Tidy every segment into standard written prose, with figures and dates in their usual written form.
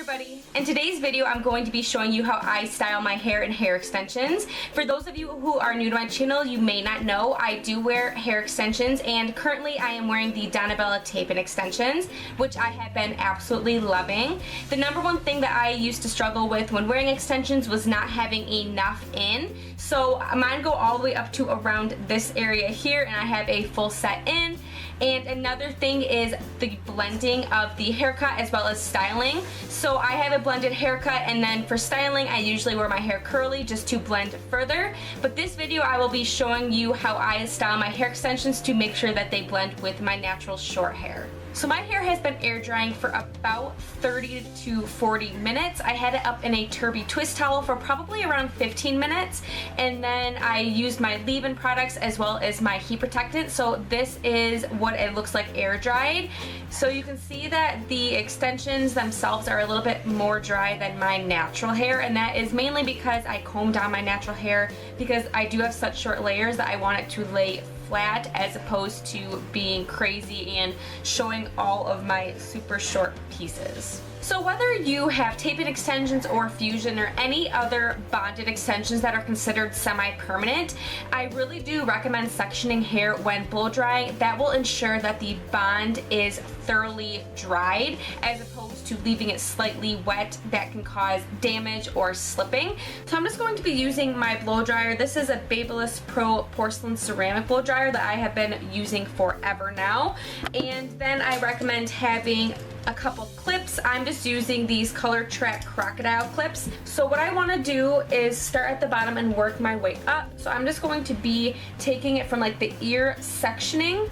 everybody. In today's video, I'm going to be showing you how I style my hair and hair extensions. For those of you who are new to my channel, you may not know I do wear hair extensions, and currently I am wearing the Donna Bella tape-in extensions, which I have been absolutely loving. The number one thing that I used to struggle with when wearing extensions was not having enough in. So mine go all the way up to around this area here, and I have a full set in. And another thing is the blending of the haircut as well as styling. So I have a blended haircut, and then for styling I usually wear my hair curly just to blend further. But this video I will be showing you how I style my hair extensions to make sure that they blend with my natural short hair. So my hair has been air drying for about 30 to 40 minutes. I had it up in a Turby twist towel for probably around 15 minutes, and then I used my leave-in products as well as my heat protectant. So this is what it looks like air dried. So you can see that the extensions themselves are a little bit more dry than my natural hair, and that is mainly because I combed down my natural hair because I do have such short layers that I want it to lay flat as opposed to being crazy and showing all of my super short pieces. So whether you have tape-in extensions or fusion or any other bonded extensions that are considered semi-permanent, I really do recommend sectioning hair when blow drying. That will ensure that the bond is thoroughly dried as opposed to leaving it slightly wet that can cause damage or slipping. So I'm just going to be using my blow dryer. This is a Babyliss Pro porcelain ceramic blow dryer that I have been using forever now. And then I recommend having a couple clips. I'm just using these Color Track Crocodile clips. So what I want to do is start at the bottom and work my way up. So I'm just going to be taking it from like the ear sectioning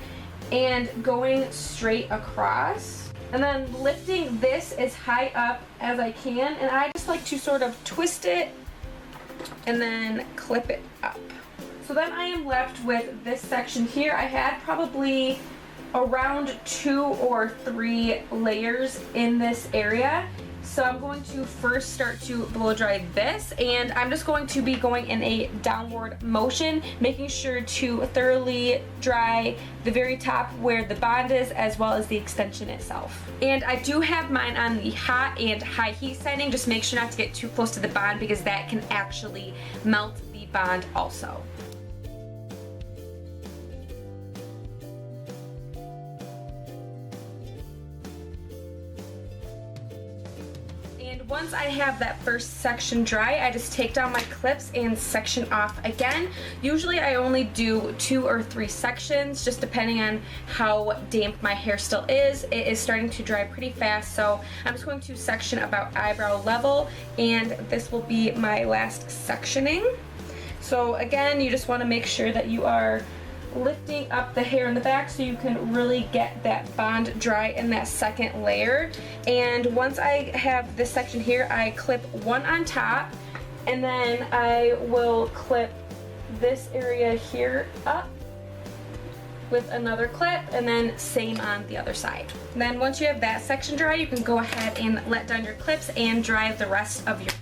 and going straight across, and then lifting this as high up as I can, and I just like to sort of twist it and then clip it up. So then I am left with this section here. I had probably around 2 or 3 layers in this area. So I'm going to first start to blow dry this, and I'm just going to be going in a downward motion, making sure to thoroughly dry the very top where the bond is as well as the extension itself. And I do have mine on the hot and high heat setting. Just make sure not to get too close to the bond because that can actually melt the bond also. Once I have that first section dry, I just take down my clips and section off again. Usually I only do 2 or 3 sections, just depending on how damp my hair still is. It is starting to dry pretty fast, so I'm just going to section about eyebrow level, and this will be my last sectioning. So again, you just want to make sure that you are lifting up the hair in the back so you can really get that bond dry in that second layer. And once I have this section here, I clip one on top, and then I will clip this area here up with another clip, and then same on the other side. And then once you have that section dry, you can go ahead and let down your clips and dry the rest of your hair.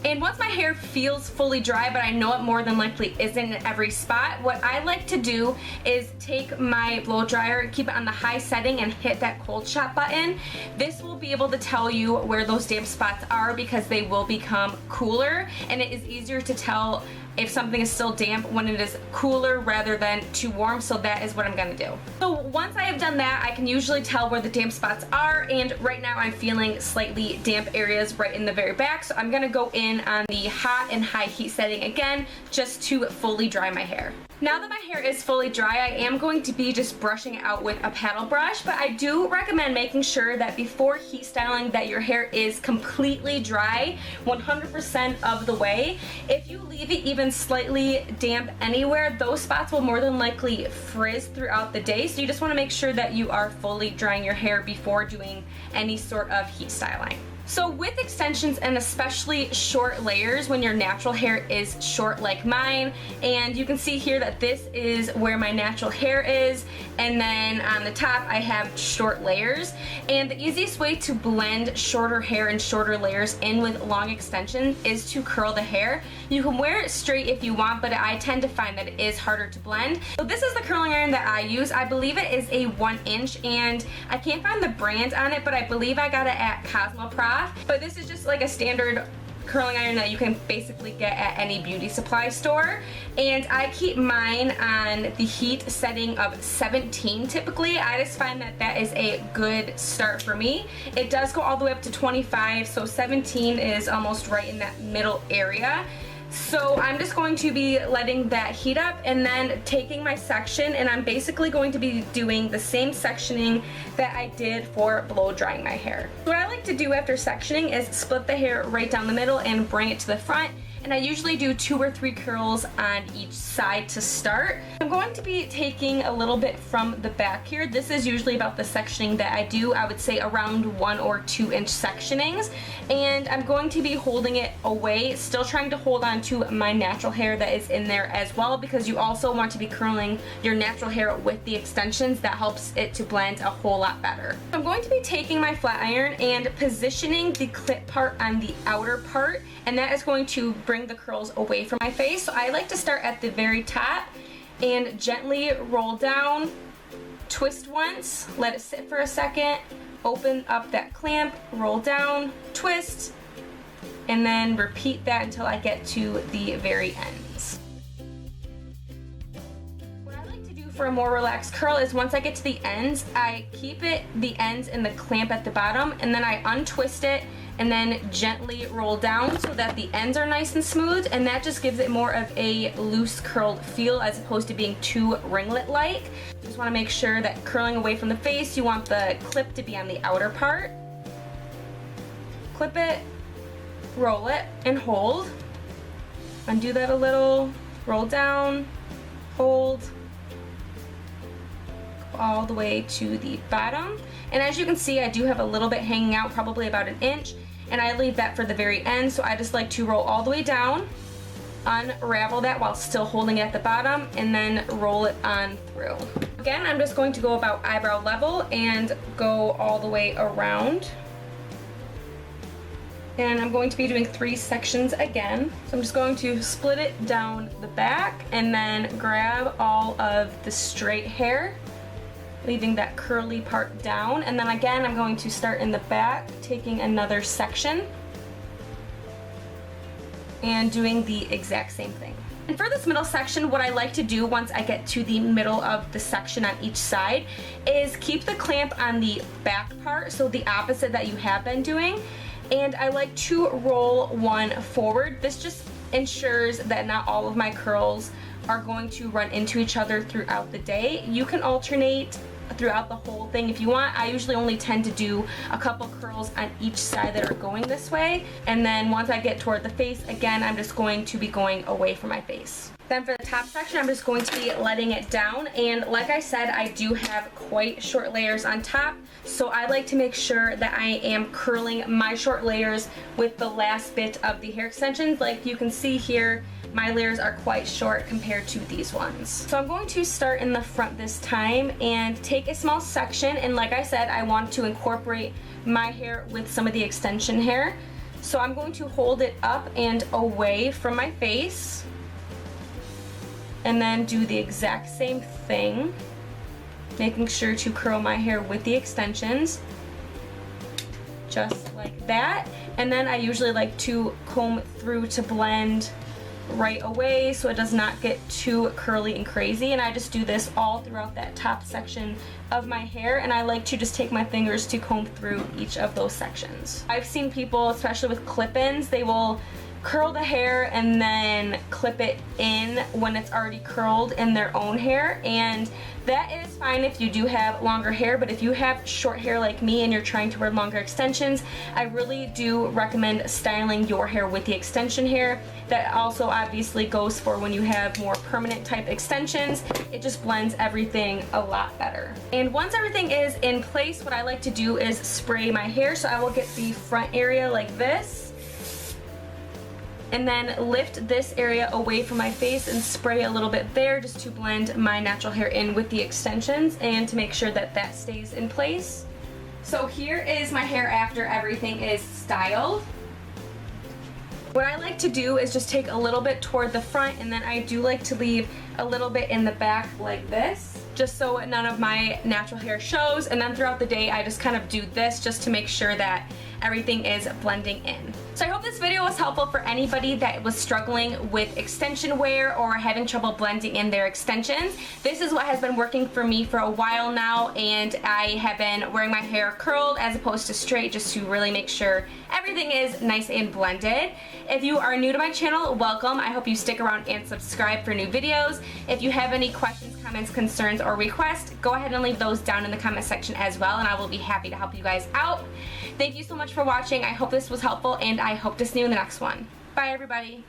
And once my hair feels fully dry, but I know it more than likely isn't in every spot, what I like to do is take my blow dryer, keep it on the high setting, and hit that cold shot button. This will be able to tell you where those damp spots are because they will become cooler, and it is easier to tell if something is still damp when it is cooler rather than too warm. So that is what I'm gonna do. So once I have done that, I can usually tell where the damp spots are, and right now I'm feeling slightly damp areas right in the very back, so I'm gonna go in on the hot and high heat setting again just to fully dry my hair. Now that my hair is fully dry, I am going to be just brushing it out with a paddle brush, but I do recommend making sure that before heat styling that your hair is completely dry 100% of the way. If you leave it even slightly damp anywhere, those spots will more than likely frizz throughout the day, so you just want to make sure that you are fully drying your hair before doing any sort of heat styling. So with extensions, and especially short layers when your natural hair is short like mine, and you can see here that this is where my natural hair is, and then on the top I have short layers. And the easiest way to blend shorter hair and shorter layers in with long extensions is to curl the hair. You can wear it straight if you want, but I tend to find that it is harder to blend. So this is the curling iron that I use. I believe it is a 1 inch, and I can't find the brand on it, but I believe I got it at Cosmoprof. off. But this is just like a standard curling iron that you can basically get at any beauty supply store, and I keep mine on the heat setting of 17 typically. I just find that that is a good start for me. It does go all the way up to 25, so 17 is almost right in that middle area. So I'm just going to be letting that heat up and then taking my section, and I'm basically going to be doing the same sectioning that I did for blow drying my hair. What I like to do after sectioning is split the hair right down the middle and bring it to the front. And I usually do 2 or 3 curls on each side to start. I'm going to be taking a little bit from the back here. This is usually about the sectioning that I do. I would say around 1 or 2 inch sectionings. And I'm going to be holding it away, still trying to hold on to my natural hair that is in there as well, because you also want to be curling your natural hair with the extensions. That helps it to blend a whole lot better. I'm going to be taking my flat iron and positioning the clip part on the outer part, and that is going to bring the curls away from my face. So I like to start at the very top and gently roll down, twist once, let it sit for a second, open up that clamp, roll down, twist, and then repeat that until I get to the very ends. What I like to do for a more relaxed curl is once I get to the ends, I keep the ends in the clamp at the bottom, and then I untwist it and then gently roll down so that the ends are nice and smooth, and that just gives it more of a loose curled feel as opposed to being too ringlet-like. You just want to make sure that curling away from the face, you want the clip to be on the outer part. Clip it, roll it, and hold. Undo that a little, roll down, hold, go all the way to the bottom. And as you can see, I do have a little bit hanging out, probably about 1 inch, and I leave that for the very end. So I just like to roll all the way down, unravel that while still holding it at the bottom, and then roll it on through. Again, I'm just going to go about eyebrow level and go all the way around. And I'm going to be doing 3 sections again. So I'm just going to split it down the back and then grab all of the straight hair, leaving that curly part down. And then again, I'm going to start in the back, taking another section and doing the exact same thing. And for this middle section, what I like to do once I get to the middle of the section on each side is keep the clamp on the back part, so the opposite that you have been doing. And I like to roll one forward. This just ensures that not all of my curls are going to run into each other throughout the day. You can alternate throughout the whole thing if you want. I usually only tend to do a couple curls on each side that are going this way, and then once I get toward the face, again, I'm just going to be going away from my face. Then for the top section, I'm just going to be letting it down, and like I said, I do have quite short layers on top, so I like to make sure that I am curling my short layers with the last bit of the hair extensions. Like you can see here, my layers are quite short compared to these ones. So I'm going to start in the front this time and take a small section, and like I said, I want to incorporate my hair with some of the extension hair. So I'm going to hold it up and away from my face and then do the exact same thing, making sure to curl my hair with the extensions, just like that. And then I usually like to comb through to blend right away so it does not get too curly and crazy, and I just do this all throughout that top section of my hair, and I like to just take my fingers to comb through each of those sections. I've seen people, especially with clip-ins, they will curl the hair and then clip it in when it's already curled in their own hair, and that is fine if you do have longer hair, but if you have short hair like me and you're trying to wear longer extensions, I really do recommend styling your hair with the extension hair. That also obviously goes for when you have more permanent type extensions. It just blends everything a lot better. And once everything is in place, what I like to do is spray my hair. So I will get the front area like this, and then lift this area away from my face and spray a little bit there just to blend my natural hair in with the extensions and to make sure that that stays in place. So here is my hair after everything is styled. What I like to do is just take a little bit toward the front, and then I do like to leave a little bit in the back like this, just so none of my natural hair shows. And then throughout the day, I just kind of do this just to make sure that everything is blending in. So I hope this video was helpful for anybody that was struggling with extension wear or having trouble blending in their extensions. This is what has been working for me for a while now, and I have been wearing my hair curled as opposed to straight just to really make sure everything is nice and blended. If you are new to my channel, welcome. I hope you stick around and subscribe for new videos. If you have any questions, comments, concerns, or requests, go ahead and leave those down in the comment section as well, and I will be happy to help you guys out. Thank you so much for watching. I hope this was helpful, and I hope to see you in the next one. Bye, everybody.